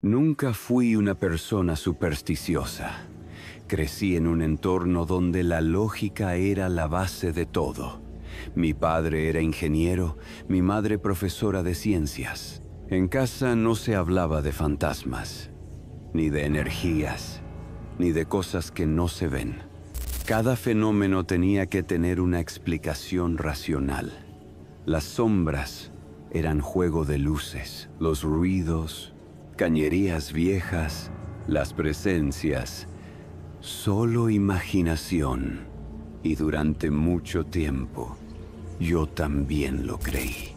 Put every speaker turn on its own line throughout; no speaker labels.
Nunca fui una persona supersticiosa. Crecí en un entorno donde la lógica era la base de todo. Mi padre era ingeniero, mi madre profesora de ciencias. En casa no se hablaba de fantasmas, ni de energías, ni de cosas que no se ven. Cada fenómeno tenía que tener una explicación racional. Las sombras eran juego de luces, los ruidos, cañerías viejas, las presencias, solo imaginación. Y durante mucho tiempo, yo también lo creí.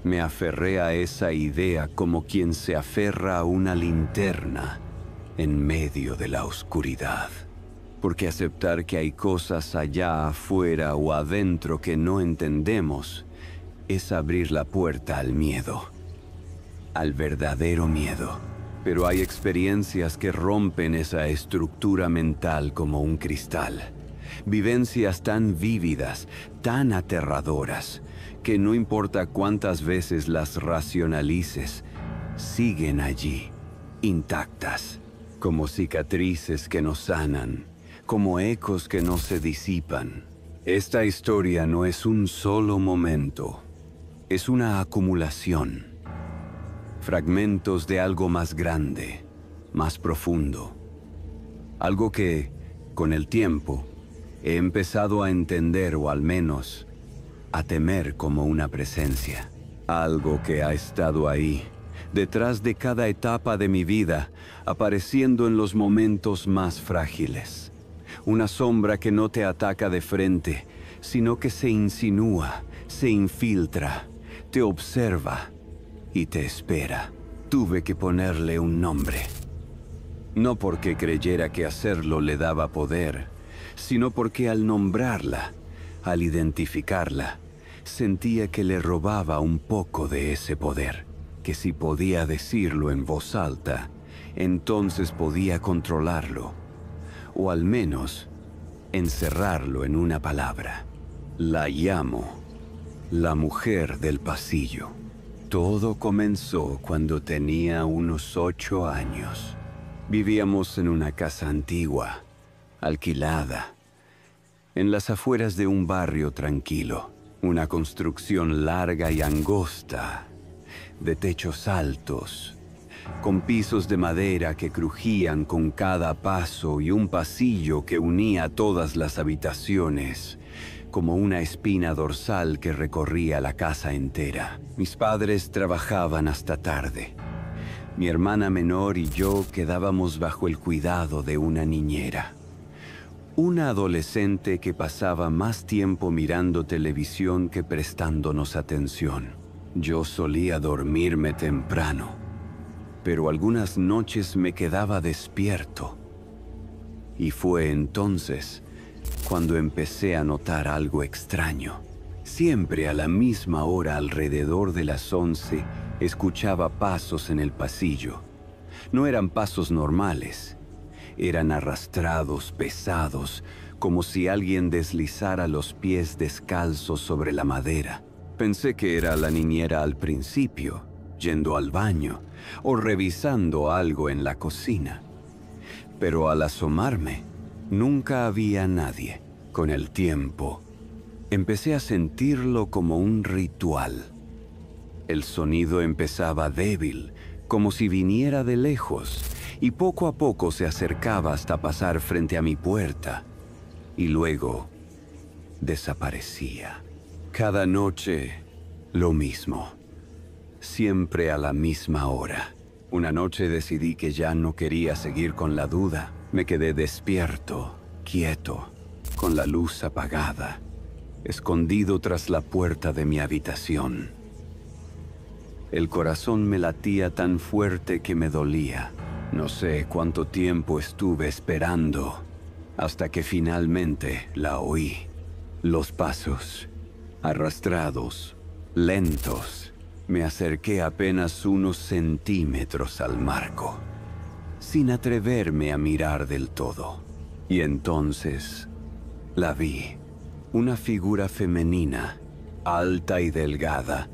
Me aferré a esa idea como quien se aferra a una linterna en medio de la oscuridad. Porque aceptar que hay cosas allá afuera o adentro que no entendemos es abrir la puerta al miedo, al verdadero miedo. Pero hay experiencias que rompen esa estructura mental como un cristal. Vivencias tan vívidas, tan aterradoras, que no importa cuántas veces las racionalices, siguen allí, intactas, como cicatrices que no sanan, como ecos que no se disipan. Esta historia no es un solo momento, es una acumulación. Fragmentos de algo más grande, más profundo. Algo que, con el tiempo, he empezado a entender o al menos a temer como una presencia. Algo que ha estado ahí, detrás de cada etapa de mi vida, apareciendo en los momentos más frágiles. Una sombra que no te ataca de frente, sino que se insinúa, se infiltra, te observa y te espera. Tuve que ponerle un nombre. No porque creyera que hacerlo le daba poder, sino porque al nombrarla, al identificarla, sentía que le robaba un poco de ese poder, que si podía decirlo en voz alta, entonces podía controlarlo, o al menos encerrarlo en una palabra. La llamo la mujer del pasillo. Todo comenzó cuando tenía unos 8 años. Vivíamos en una casa antigua, alquilada, en las afueras de un barrio tranquilo. Una construcción larga y angosta, de techos altos, con pisos de madera que crujían con cada paso y un pasillo que unía todas las habitaciones, como una espina dorsal que recorría la casa entera. Mis padres trabajaban hasta tarde. Mi hermana menor y yo quedábamos bajo el cuidado de una niñera. Una adolescente que pasaba más tiempo mirando televisión que prestándonos atención. Yo solía dormirme temprano, pero algunas noches me quedaba despierto. Y fue entonces cuando empecé a notar algo extraño. Siempre a la misma hora, alrededor de las 11, escuchaba pasos en el pasillo. No eran pasos normales. Eran arrastrados, pesados, como si alguien deslizara los pies descalzos sobre la madera. Pensé que era la niñera al principio, yendo al baño o revisando algo en la cocina. Pero al asomarme, nunca había nadie. Con el tiempo, empecé a sentirlo como un ritual. El sonido empezaba débil, como si viniera de lejos, y poco a poco se acercaba hasta pasar frente a mi puerta, y luego desaparecía. Cada noche, lo mismo. Siempre a la misma hora. Una noche decidí que ya no quería seguir con la duda. Me quedé despierto, quieto, con la luz apagada, escondido tras la puerta de mi habitación. El corazón me latía tan fuerte que me dolía. No sé cuánto tiempo estuve esperando, hasta que finalmente la oí. Los pasos, arrastrados, lentos. Me acerqué apenas unos centímetros al marco, sin atreverme a mirar del todo. Y entonces la vi, una figura femenina, alta y delgada,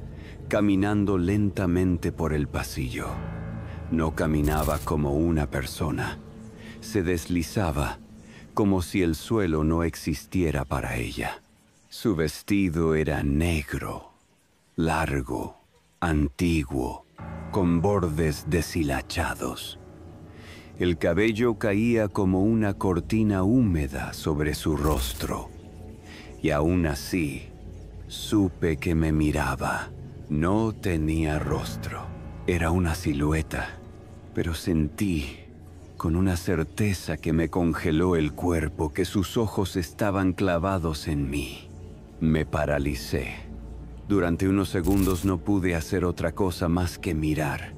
caminando lentamente por el pasillo. No caminaba como una persona. Se deslizaba como si el suelo no existiera para ella. Su vestido era negro, largo, antiguo, con bordes deshilachados. El cabello caía como una cortina húmeda sobre su rostro. Y aún así, supe que me miraba. No tenía rostro. Era una silueta, pero sentí con una certeza que me congeló el cuerpo, que sus ojos estaban clavados en mí. Me paralicé. Durante unos segundos no pude hacer otra cosa más que mirar,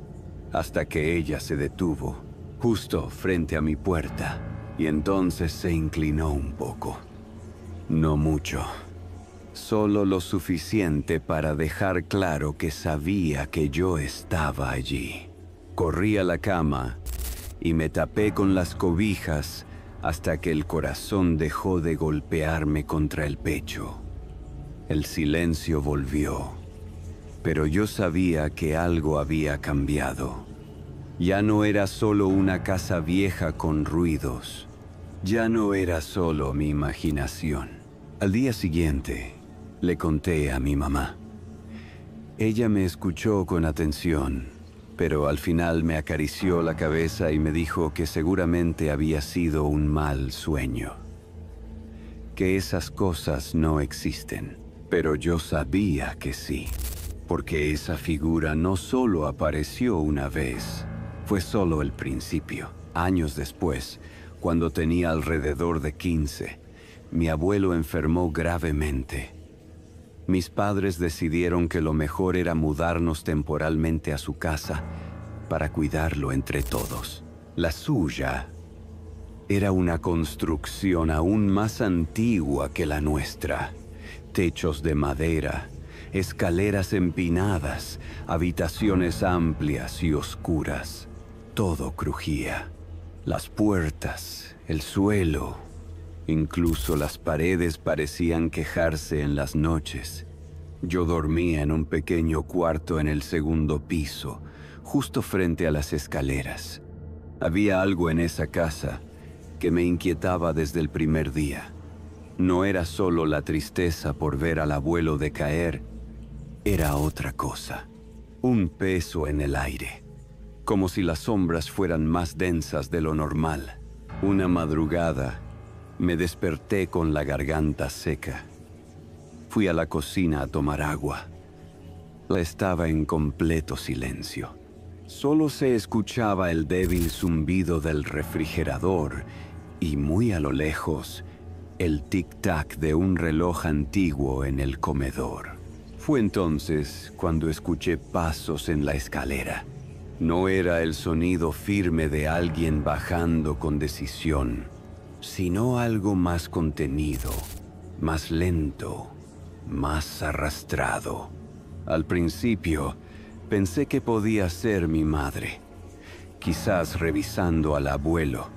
hasta que ella se detuvo, justo frente a mi puerta, y entonces se inclinó un poco. No mucho. Solo lo suficiente para dejar claro que sabía que yo estaba allí. Corrí a la cama y me tapé con las cobijas hasta que el corazón dejó de golpearme contra el pecho. El silencio volvió, pero yo sabía que algo había cambiado. Ya no era solo una casa vieja con ruidos. Ya no era solo mi imaginación. Al día siguiente, le conté a mi mamá. Ella me escuchó con atención, pero al final me acarició la cabeza y me dijo que seguramente había sido un mal sueño. Que esas cosas no existen, pero yo sabía que sí, porque esa figura no solo apareció una vez, fue solo el principio. Años después, cuando tenía alrededor de 15, mi abuelo enfermó gravemente. Mis padres decidieron que lo mejor era mudarnos temporalmente a su casa para cuidarlo entre todos. La suya era una construcción aún más antigua que la nuestra. Techos de madera, escaleras empinadas, habitaciones amplias y oscuras. Todo crujía. Las puertas, el suelo, incluso las paredes parecían quejarse en las noches. Yo dormía en un pequeño cuarto en el segundo piso, justo frente a las escaleras. Había algo en esa casa que me inquietaba desde el primer día. No era solo la tristeza por ver al abuelo decaer, era otra cosa. Un peso en el aire, como si las sombras fueran más densas de lo normal. Una madrugada, me desperté con la garganta seca. Fui a la cocina a tomar agua. Estaba en completo silencio. Solo se escuchaba el débil zumbido del refrigerador y muy a lo lejos, el tic-tac de un reloj antiguo en el comedor. Fue entonces cuando escuché pasos en la escalera. No era el sonido firme de alguien bajando con decisión, sino algo más contenido, más lento, más arrastrado. Al principio, pensé que podía ser mi madre, quizás revisando al abuelo,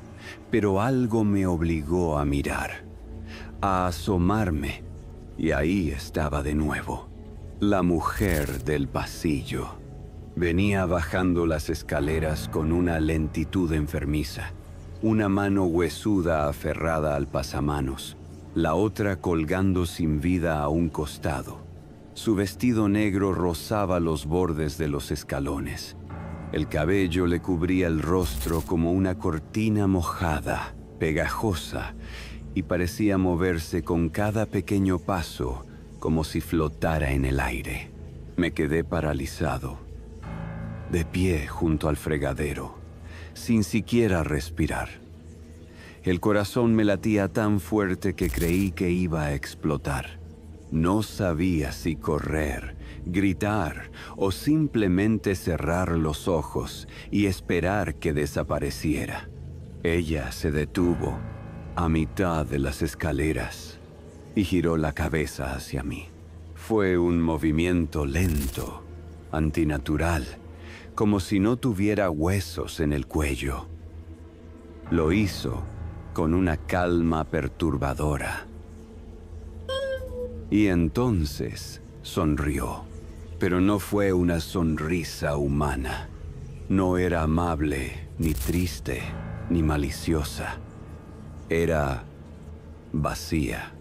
pero algo me obligó a mirar, a asomarme, y ahí estaba de nuevo, la mujer del pasillo. Venía bajando las escaleras con una lentitud enfermiza. Una mano huesuda aferrada al pasamanos, la otra colgando sin vida a un costado. Su vestido negro rozaba los bordes de los escalones. El cabello le cubría el rostro como una cortina mojada, pegajosa, y parecía moverse con cada pequeño paso como si flotara en el aire. Me quedé paralizado, de pie junto al fregadero, sin siquiera respirar. El corazón me latía tan fuerte que creí que iba a explotar. No sabía si correr, gritar o simplemente cerrar los ojos y esperar que desapareciera. Ella se detuvo a mitad de las escaleras y giró la cabeza hacia mí. Fue un movimiento lento, antinatural, como si no tuviera huesos en el cuello. Lo hizo con una calma perturbadora. Y entonces sonrió, pero no fue una sonrisa humana. No era amable, ni triste, ni maliciosa. Era vacía,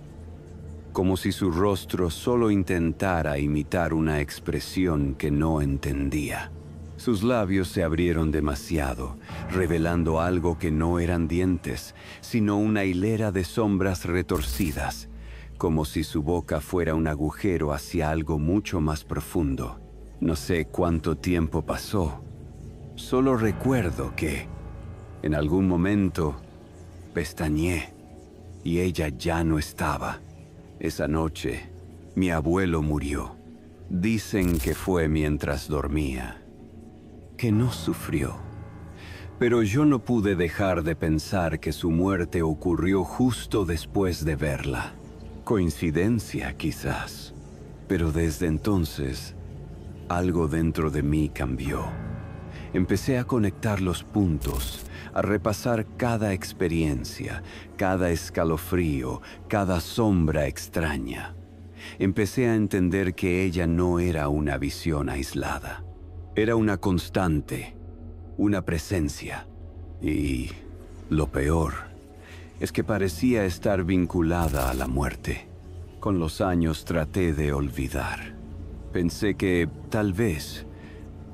como si su rostro solo intentara imitar una expresión que no entendía. Sus labios se abrieron demasiado, revelando algo que no eran dientes, sino una hilera de sombras retorcidas, como si su boca fuera un agujero hacia algo mucho más profundo. No sé cuánto tiempo pasó. Solo recuerdo que, en algún momento, pestañeé y ella ya no estaba. Esa noche, mi abuelo murió. Dicen que fue mientras dormía, que no sufrió. Pero yo no pude dejar de pensar que su muerte ocurrió justo después de verla. Coincidencia, quizás. Pero desde entonces, algo dentro de mí cambió. Empecé a conectar los puntos, a repasar cada experiencia, cada escalofrío, cada sombra extraña. Empecé a entender que ella no era una visión aislada. Era una constante, una presencia. Y lo peor es que parecía estar vinculada a la muerte. Con los años traté de olvidar. Pensé que, tal vez,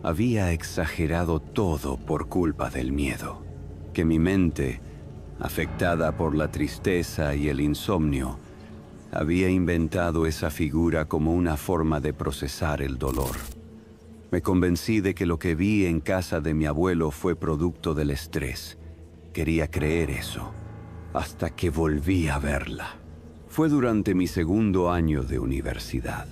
había exagerado todo por culpa del miedo. Que mi mente, afectada por la tristeza y el insomnio, había inventado esa figura como una forma de procesar el dolor. Me convencí de que lo que vi en casa de mi abuelo fue producto del estrés. Quería creer eso, hasta que volví a verla. Fue durante mi segundo año de universidad.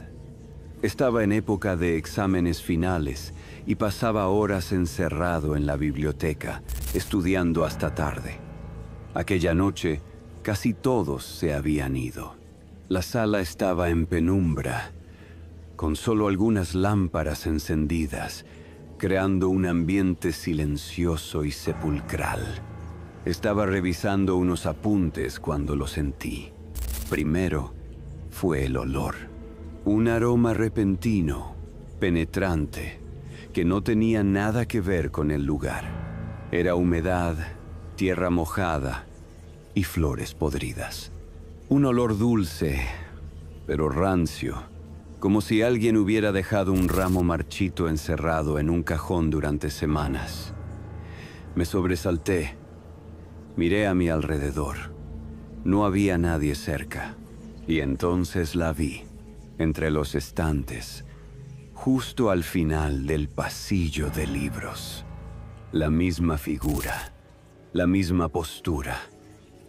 Estaba en época de exámenes finales y pasaba horas encerrado en la biblioteca, estudiando hasta tarde. Aquella noche, casi todos se habían ido. La sala estaba en penumbra, con solo algunas lámparas encendidas, creando un ambiente silencioso y sepulcral. Estaba revisando unos apuntes cuando lo sentí. Primero fue el olor. Un aroma repentino, penetrante, que no tenía nada que ver con el lugar. Era humedad, tierra mojada y flores podridas. Un olor dulce, pero rancio, como si alguien hubiera dejado un ramo marchito encerrado en un cajón durante semanas. Me sobresalté. Miré a mi alrededor. No había nadie cerca. Y entonces la vi, entre los estantes, justo al final del pasillo de libros. La misma figura, la misma postura,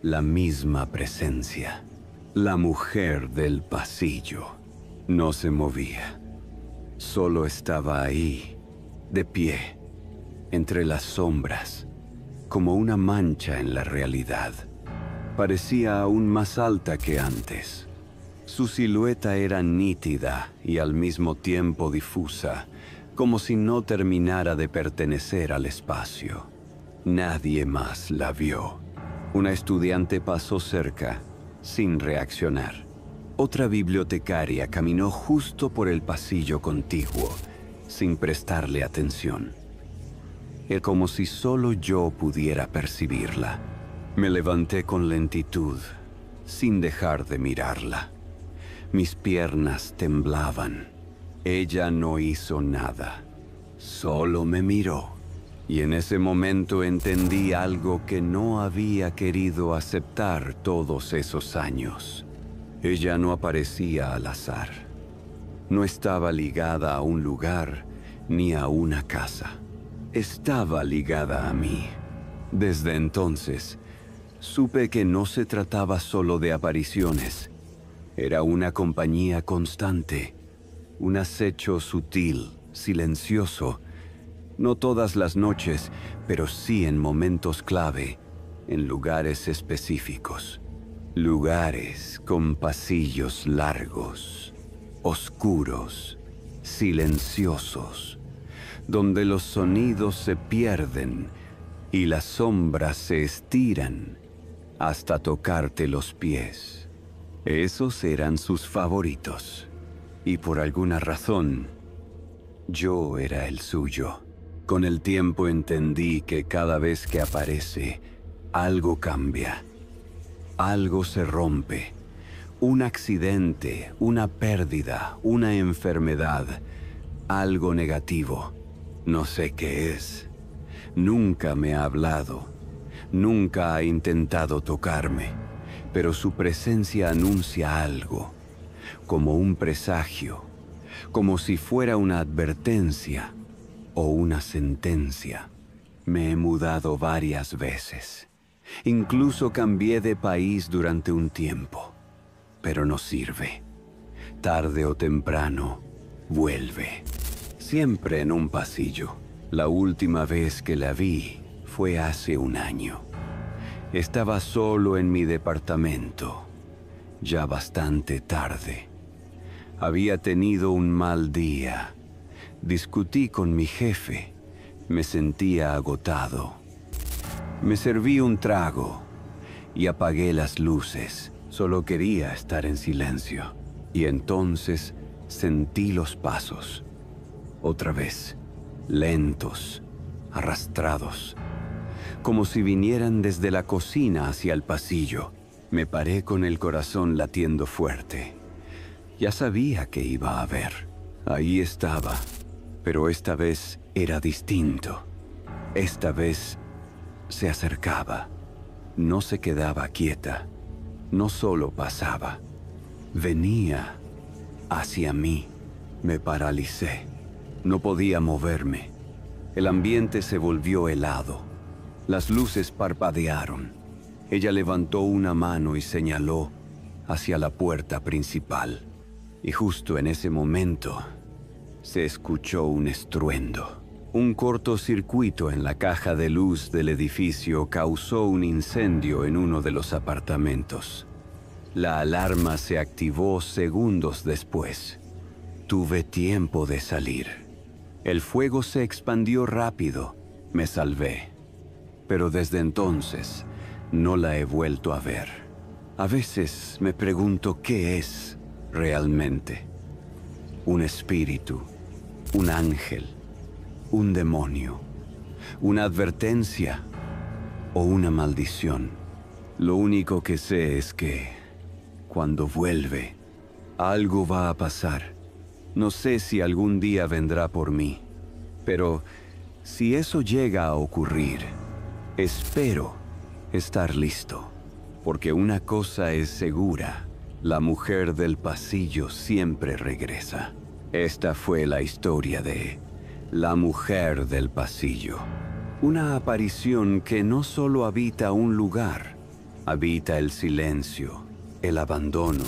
la misma presencia. La mujer del pasillo no se movía. Solo estaba ahí, de pie, entre las sombras, como una mancha en la realidad. Parecía aún más alta que antes. Su silueta era nítida y al mismo tiempo difusa, como si no terminara de pertenecer al espacio. Nadie más la vio. Una estudiante pasó cerca, sin reaccionar. Otra bibliotecaria caminó justo por el pasillo contiguo, sin prestarle atención. Era como si solo yo pudiera percibirla. Me levanté con lentitud, sin dejar de mirarla. Mis piernas temblaban. Ella no hizo nada. Solo me miró. Y en ese momento entendí algo que no había querido aceptar todos esos años. Ella no aparecía al azar. No estaba ligada a un lugar ni a una casa. Estaba ligada a mí. Desde entonces, supe que no se trataba solo de apariciones. Era una compañía constante, un acecho sutil, silencioso. No todas las noches, pero sí en momentos clave, en lugares específicos. Lugares con pasillos largos, oscuros, silenciosos, donde los sonidos se pierden y las sombras se estiran hasta tocarte los pies. Esos eran sus favoritos, y por alguna razón, yo era el suyo. Con el tiempo entendí que cada vez que aparece, algo cambia. Algo se rompe. Un accidente, una pérdida, una enfermedad, algo negativo. No sé qué es. Nunca me ha hablado. Nunca ha intentado tocarme. Pero su presencia anuncia algo. Como un presagio. Como si fuera una advertencia o una sentencia. Me he mudado varias veces. Incluso cambié de país durante un tiempo. Pero no sirve. Tarde o temprano, vuelve. Siempre en un pasillo. La última vez que la vi fue hace un año. Estaba solo en mi departamento. Ya bastante tarde. Había tenido un mal día. Discutí con mi jefe. Me sentía agotado. Me serví un trago y apagué las luces. Solo quería estar en silencio. Y entonces sentí los pasos. Otra vez, lentos, arrastrados. Como si vinieran desde la cocina hacia el pasillo. Me paré con el corazón latiendo fuerte. Ya sabía que iba a ver. Ahí estaba. Pero esta vez era distinto. Esta vez se acercaba. No se quedaba quieta. No solo pasaba. Venía hacia mí. Me paralicé. No podía moverme. El ambiente se volvió helado. Las luces parpadearon. Ella levantó una mano y señaló hacia la puerta principal. Y justo en ese momento se escuchó un estruendo. Un cortocircuito en la caja de luz del edificio causó un incendio en uno de los apartamentos. La alarma se activó segundos después. Tuve tiempo de salir. El fuego se expandió rápido. Me salvé. Pero desde entonces no la he vuelto a ver. A veces me pregunto qué es realmente. Un espíritu, un ángel, un demonio, una advertencia o una maldición. Lo único que sé es que cuando vuelve, algo va a pasar. No sé si algún día vendrá por mí, pero si eso llega a ocurrir, espero estar listo, porque una cosa es segura: la mujer del pasillo siempre regresa. Esta fue la historia de La Mujer del Pasillo. Una aparición que no solo habita un lugar, habita el silencio, el abandono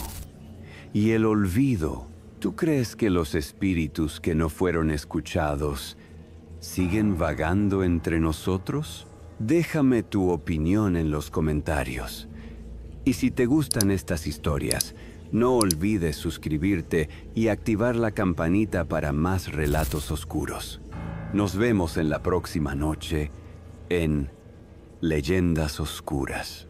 y el olvido. ¿Tú crees que los espíritus que no fueron escuchados siguen vagando entre nosotros? Déjame tu opinión en los comentarios. Y si te gustan estas historias, no olvides suscribirte y activar la campanita para más relatos oscuros. Nos vemos en la próxima noche en Leyendas Oscuras.